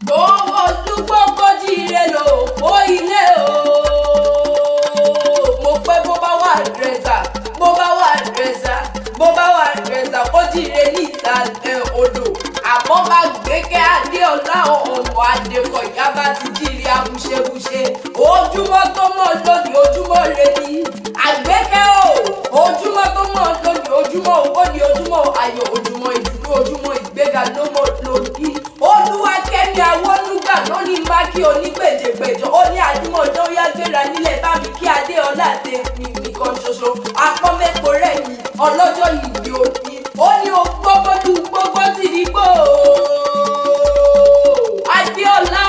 gbowó dúpọ́ kójíire lò ó ilé o. mo pẹ́ bó bá wà dírẹ́sà kójíire ní ìsàlẹ̀ odò. àmọ́ bá gbẹ́kẹ́ adéọlá ọ̀nà adékọ̀yà bá ti jíire abúṣebúṣe. ojúmọ́ tó mọ́ lónìí ojúmọ́ rẹ ni. àgbẹ̀kẹ́ o ojúmọ́ tó mọ́ lónìí ojúmọ́ owó ni ojúmọ́ ayọ̀ ojúmọ́ ìdúró ojúmọ́ ìgbéga ló mọ́ lónìí. Olúwakẹ́mi Awólúgbà ló ní mákì onígbèjègbèjọ ó ní àdúmọ̀jọ́ yá gbéra nílẹ̀ bá mi kí adéọlá àti nìkan ṣoṣo apọ́nmẹ́po rẹ̀ yìí ọlọ́jọ́ yìí òbí ó ní ogbógbójú gbogbo ti di gbò adéọlá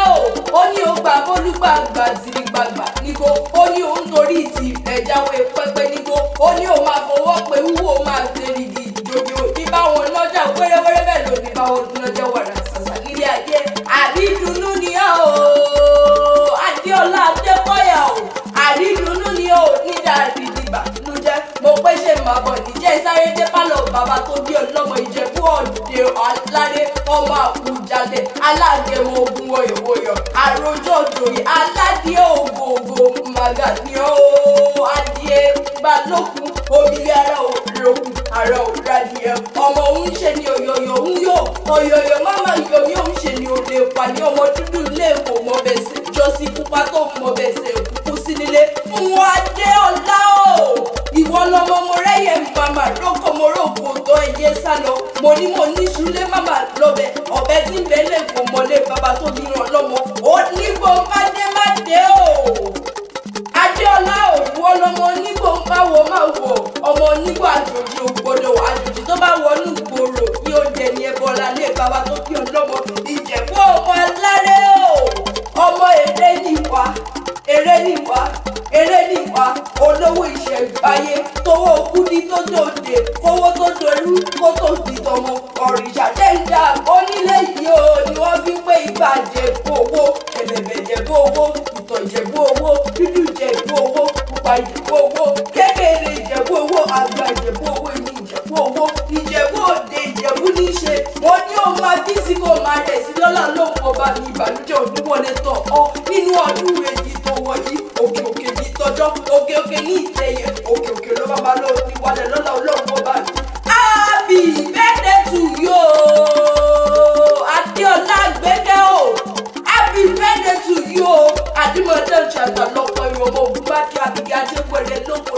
ó ní ogbà bólúgbà gbàzìrì gbàgbà níbo ó ní òun torí ti ẹ̀jáwé pẹ́pẹ́ níbo ó ní òun máa fọwọ́ pé wúwo máa ṣe rìndì ìjòjò ìbáwọn lọ́jà wẹ́rẹ́wẹ́rẹ́ bẹ́ẹ̀ ló ní báwọn lọ́jà wàrà sàṣà nílé ayé àrídùnnú ni ó adéọlá adékọ̀yà àrídùnnú ni ó nídà ìdìbà ló jẹ́ mo pé ṣe máa bọ̀ níjẹ́ sáré dé pálọ̀ bàbá tó bí ọlọ́mọ ìjẹ̀bú ọ̀dẹ aláré ọmọ àkùjalè alágẹmọ ogun wọ̀yọ̀wọ̀yọ̀ àròjọ òjòyè aládìẹ ògògò màgà ni ó adìẹ balógun omi ara òròkù ara òradìẹ ọmọ òun ṣe ni òyòyò òun yóò òyòyò máma yomi òun ṣe ni òde pàní ọmọ dúdú ilé èkó mọbẹsẹ jọsí pupa tó mọbẹsẹ òkùnkù sí nílé fún wọn adéọlá ìwọ lọmọ mo rẹyẹ màmá rókò mo rókò tó ẹyẹ sá lọ mo ní ṣúlé màmá lọbẹ ọbẹ tí ń bẹ lẹkọọ mọlẹ bàbá tó bí ràn lọmọ ó níbo mádé adéọlá ìwọ lọmọ níbo máa wọ ọmọ níbo àjòjì ògbódò àjòjì tó bá wọnú gbòòrò ní oúnjẹ ní ẹbọlá lé bàbá tó bí ọlọmọ ìjẹ̀bú ọmọ aláré ọmọ eré níwá olówó ìṣẹ̀ǹbáyé tówó kúdí tó dòde kówó tó dolú kó tó di tọmọ ọ̀rìṣà tẹ́ńdà onílé yìí ni wọ́n fi ń pé ìgbà jẹ̀bú owó ẹ̀bẹ̀bẹ̀ jẹ̀bú owó ìtọ̀ ìjẹ̀bú owó dúdú ìjẹ̀bú owó pupa ìjẹ̀bú owó kékeré ìjẹ̀bú owó àgbà ìjẹ̀bú owó ìní ìjẹ̀bú owó ìjẹ̀bú òde ìjẹ̀bú níṣe wọ́n ní ó máa bí sí kó máa rẹ̀ sí lọ́lá lóhùn ọba ní ìbànújẹ́ òní wọlé tán nínú ọdún èyí tó wọ̀ yìí òkè ní tọjọ́ òkè ní ìtẹ̀yẹ òkè ló bá máa lọ ní wálẹ̀ lọ́lá olóhùn ọba ní. Happy birthday to you adéọlá gbẹ́gẹ́ happy birthday to you àdìmọ̀dé ìjàgbá lọ́pọ̀ ìwọ̀n ọmọ ògùn bá kí abigi ajé wẹ̀rẹ̀ lóko